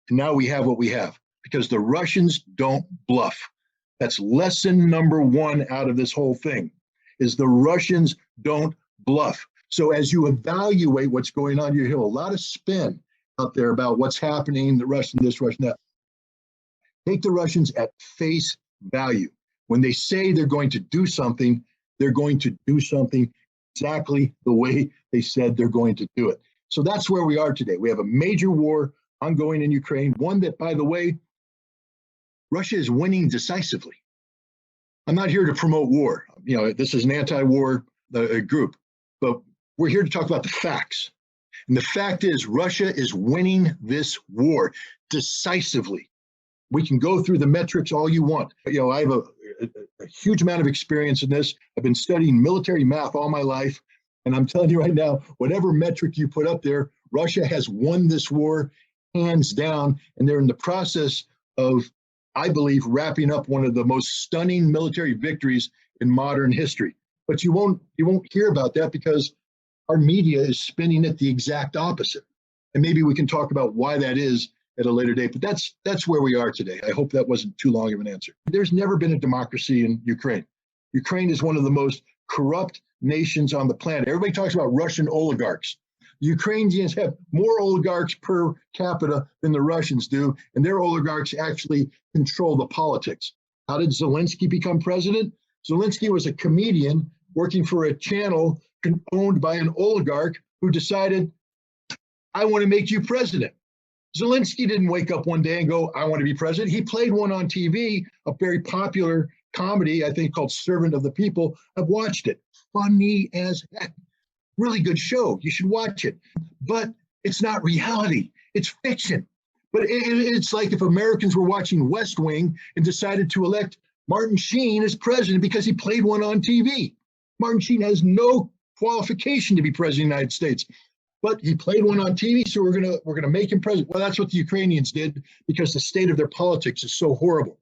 And now we have what we have because the Russians don't bluff. That's lesson number one out of this whole thing is the Russians don't bluff. So as you evaluate what's going on, you hear a lot of spin out there about what's happening, the Russian this, Russian that. Take the Russians at face value. When they say they're going to do something, they're going to do something exactly the way they said they're going to do it. So that's where we are today. We have a major war ongoing in Ukraine, one that, by the way, Russia is winning decisively. I'm not here to promote war. You know, this is an anti-war group, but we're here to talk about the facts. And the fact is, Russia is winning this war decisively. We can go through the metrics all you want. You know, I have a huge amount of experience in this. I've been studying military math all my life. And I'm telling you right now, whatever metric you put up there, Russia has won this war hands down. And they're in the process of, I believe, wrapping up one of the most stunning military victories in modern history. But you won't hear about that because our media is spinning it the exact opposite. And maybe we can talk about why that is at a later date, but that's where we are today. I hope that wasn't too long of an answer. There's never been a democracy in Ukraine. Ukraine is one of the most corrupt nations on the planet. Everybody talks about Russian oligarchs. The Ukrainians have more oligarchs per capita than the Russians do, and their oligarchs actually control the politics. How did Zelensky become president? Zelensky was a comedian working for a channel owned by an oligarch who decided, I want to make you president. Zelensky didn't wake up one day and go, I want to be president. He played one on TV, a very popular comedy, I think called Servant of the People. I've watched it. Funny as heck. Really good show. You should watch it. But it's not reality. It's fiction. But it's like if Americans were watching West Wing and decided to elect Martin Sheen as president because he played one on TV. Martin Sheen has no qualification to be president of the United States. But he played one on TV, so we're gonna make him president. Well, that's what the Ukrainians did because the state of their politics is so horrible.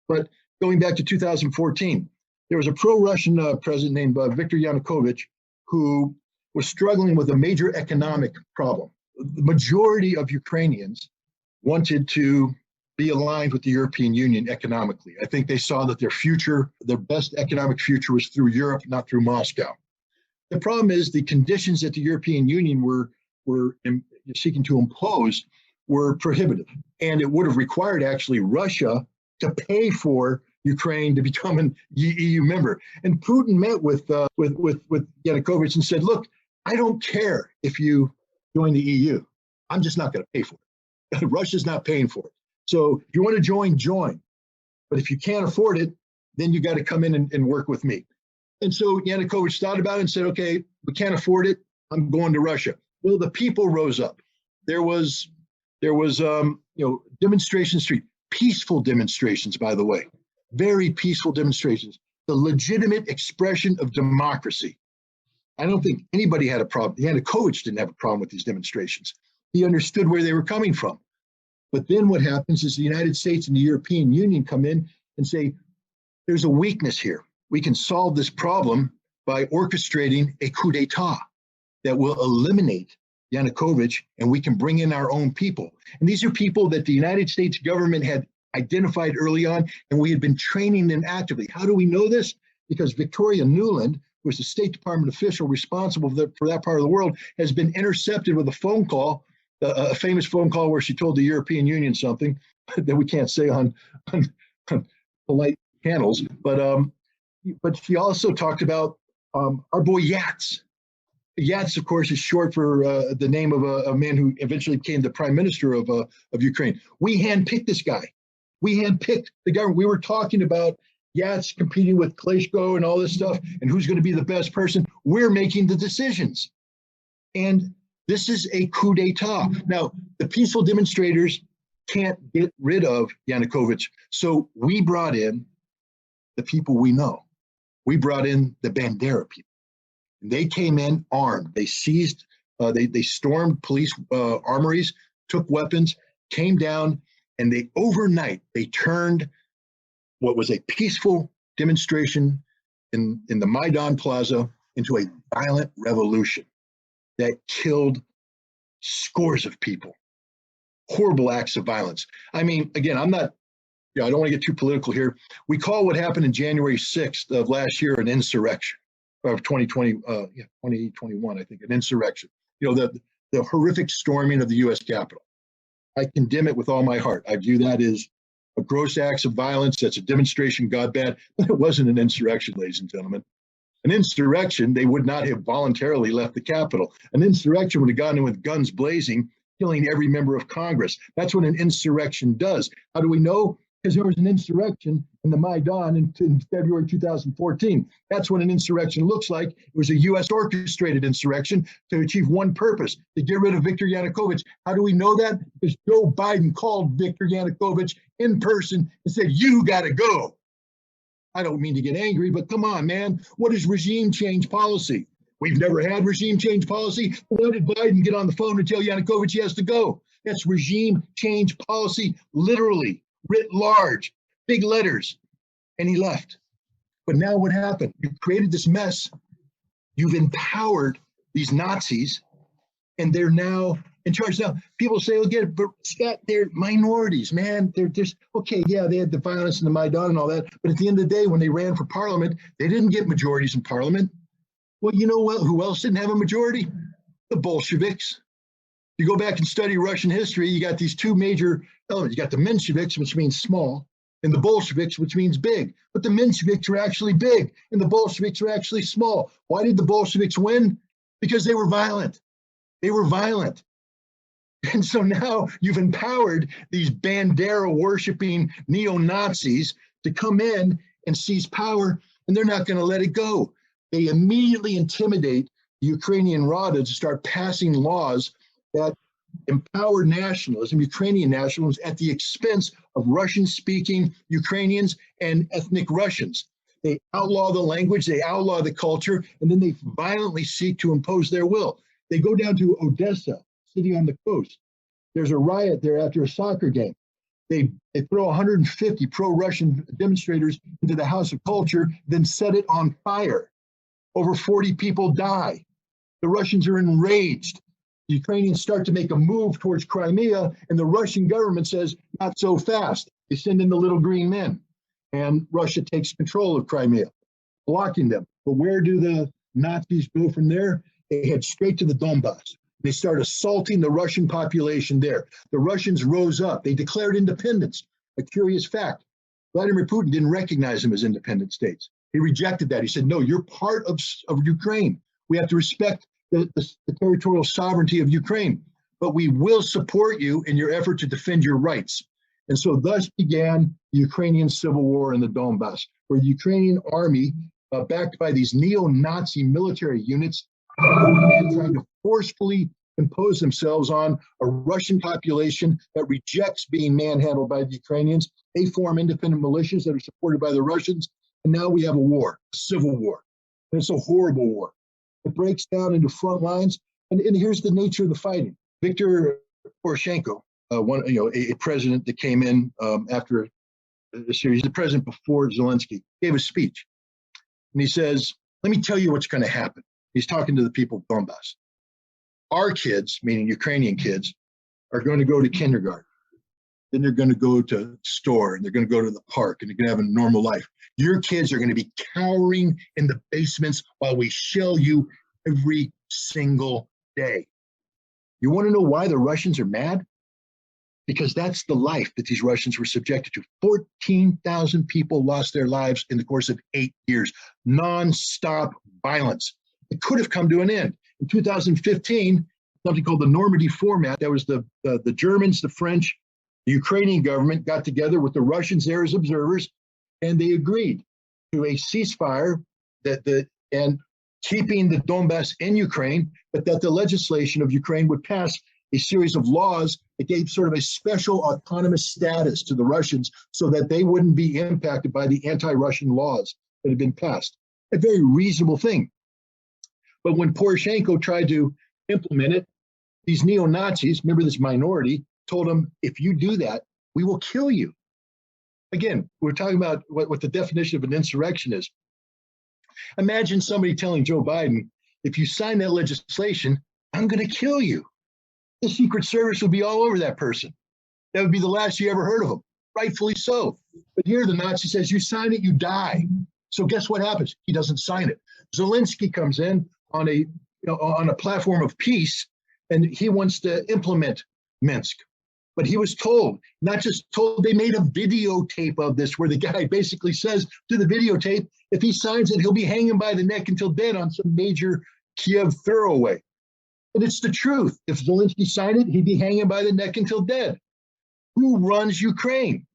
But going back to 2014, there was a pro-Russian president named Viktor Yanukovych who was struggling with a major economic problem. The majority of Ukrainians wanted to be aligned with the European Union economically. I think they saw that their best economic future was through Europe, not through Moscow. The problem is the conditions that the European Union were seeking to impose were prohibitive. And it would have required actually Russia to pay for Ukraine to become an EU member. And Putin met with Yanukovych and said, look, I don't care if you join the EU. I'm just not going to pay for it. Russia's not paying for it. So if you want to join. But if you can't afford it, then you got to come in and work with me. And so Yanukovych thought about it and said, okay, we can't afford it. I'm going to Russia. Well, the people rose up. There was demonstrations, peaceful demonstrations, by the way, very peaceful demonstrations, the legitimate expression of democracy. I don't think anybody had a problem. Yanukovych didn't have a problem with these demonstrations. He understood where they were coming from. But then what happens is the United States and the European Union come in and say, there's a weakness here. We can solve this problem by orchestrating a coup d'etat that will eliminate Yanukovych, and we can bring in our own people. And these are people that the United States government had identified early on, and we had been training them actively. How do we know this? Because Victoria Nuland, who was the State Department official responsible for that part of the world, has been intercepted with a phone call, a famous phone call where she told the European Union something that we can't say on polite channels, but she also talked about our boy Yats. Yats, of course, is short for the name of a man who eventually became the prime minister of Ukraine. We handpicked this guy. We handpicked the government. We were talking about Yats competing with Klitschko and all this stuff, and who's going to be the best person. We're making the decisions. And this is a coup d'etat. Now, the peaceful demonstrators can't get rid of Yanukovych. So we brought in the people we know. We brought in the Bandera people. And they came in armed. They seized, they stormed police armories, took weapons, came down, and they overnight, they turned what was a peaceful demonstration in the Maidan Plaza into a violent revolution that killed scores of people. horrible acts of violence. I mean, again, I'm not, I don't want to get too political here. We call what happened in January 6th of last year an insurrection of 2021, I think, an insurrection. The horrific storming of the U.S. Capitol. I condemn it with all my heart. I view that as a gross acts of violence. That's a demonstration God bad, but it wasn't an insurrection, ladies and gentlemen. An insurrection, they would not have voluntarily left the Capitol. An insurrection would have gone in with guns blazing, killing every member of Congress. That's what an insurrection does. How do we know? Because there was an insurrection in the Maidan in February 2014. That's what an insurrection looks like. It was a U.S. orchestrated insurrection to achieve one purpose, to get rid of Viktor Yanukovych. How do we know that? Because Joe Biden called Viktor Yanukovych in person and said, "You got to go." I don't mean to get angry, but come on, man. What is regime change policy? We've never had regime change policy. Why did Biden get on the phone and tell Yanukovych he has to go? That's regime change policy, literally, writ large, big letters. And he left. But now what happened? You created this mess. You've empowered these Nazis, and they're now in charge. Now, people say, again, but Scott, they're minorities, man. They're just, okay, yeah, they had the violence in the Maidan and all that. But at the end of the day, when they ran for parliament, they didn't get majorities in parliament. Well, you know what? Who else didn't have a majority? The Bolsheviks. You go back and study Russian history, you got these two major elements. You got the Mensheviks, which means small, and the Bolsheviks, which means big. But the Mensheviks are actually big, and the Bolsheviks are actually small. Why did the Bolsheviks win? Because they were violent. They were violent. And so now you've empowered these Bandera-worshiping neo-Nazis to come in and seize power, and they're not going to let it go. They immediately intimidate the Ukrainian Rada to start passing laws that empower nationalism, Ukrainian nationalism, at the expense of Russian-speaking Ukrainians and ethnic Russians. They outlaw the language, they outlaw the culture, and then they violently seek to impose their will. They go down to Odessa, city on the coast. There's a riot there after a soccer game. They throw 150 pro-Russian demonstrators into the House of Culture, then set it on fire. Over 40 people die. The Russians are enraged. The Ukrainians start to make a move towards Crimea, and the Russian government says, not so fast. They send in the little green men, and Russia takes control of Crimea, blocking them. But where do the Nazis go from there? They head straight to the Donbass. They start assaulting the Russian population there. The Russians rose up. They declared independence. A curious fact, Vladimir Putin didn't recognize them as independent states. He rejected that. He said, no, you're part of Ukraine. We have to respect the territorial sovereignty of Ukraine, but we will support you in your effort to defend your rights. And so thus began the Ukrainian civil war in the Donbass, where the Ukrainian army, backed by these neo-Nazi military units, trying to forcefully impose themselves on a Russian population that rejects being manhandled by the Ukrainians. They form independent militias that are supported by the Russians. And now we have a war, a civil war. And it's a horrible war. It breaks down into front lines. And here's the nature of the fighting. Viktor Poroshenko, a president that came in after a series, the president before Zelensky, gave a speech. And he says, let me tell you what's going to happen. He's talking to the people of Donbass. Our kids, meaning Ukrainian kids, are going to go to kindergarten. Then they're going to go to the store, and they're going to go to the park, and they're going to have a normal life. Your kids are going to be cowering in the basements while we shell you every single day. You want to know why the Russians are mad? Because that's the life that these Russians were subjected to. 14,000 people lost their lives in the course of 8 years. Non-stop violence. It could have come to an end. In 2015, something called the Normandy Format, that was the Germans, the French, the Ukrainian government got together with the Russians there as observers, and they agreed to a ceasefire and keeping the Donbass in Ukraine, but that the legislation of Ukraine would pass a series of laws that gave sort of a special autonomous status to the Russians so that they wouldn't be impacted by the anti-Russian laws that had been passed. A very reasonable thing. But when Poroshenko tried to implement it, these neo-Nazis, remember this minority, told him, if you do that, we will kill you. Again, we're talking about what the definition of an insurrection is. Imagine somebody telling Joe Biden, if you sign that legislation, I'm going to kill you. the Secret Service would be all over that person. That would be the last you ever heard of him, rightfully so. But here the Nazi says, you sign it, you die. So guess what happens? He doesn't sign it. Zelensky comes in on a platform of peace, and he wants to implement Minsk. But he was told, not just told, they made a videotape of this where the guy basically says to the videotape, if he signs it, he'll be hanging by the neck until dead on some major Kiev thoroughway. And it's the truth. If Zelensky signed it, he'd be hanging by the neck until dead. Who runs Ukraine?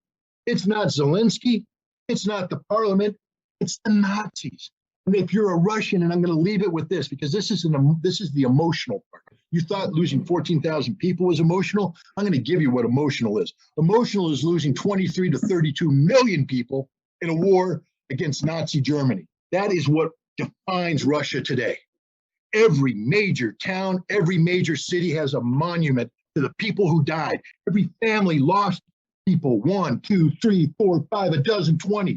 It's not Zelensky. It's not the parliament. It's the Nazis. And if you're a Russian, and I'm going to leave it with this, because this is the emotional part. You thought losing 14,000 people was emotional? I'm going to give you what emotional is. Emotional is losing 23 to 32 million people in a war against Nazi Germany. That is what defines Russia today. Every major town, every major city has a monument to the people who died. Every family lost people, 1, 2, 3, 4, 5, a dozen, 20.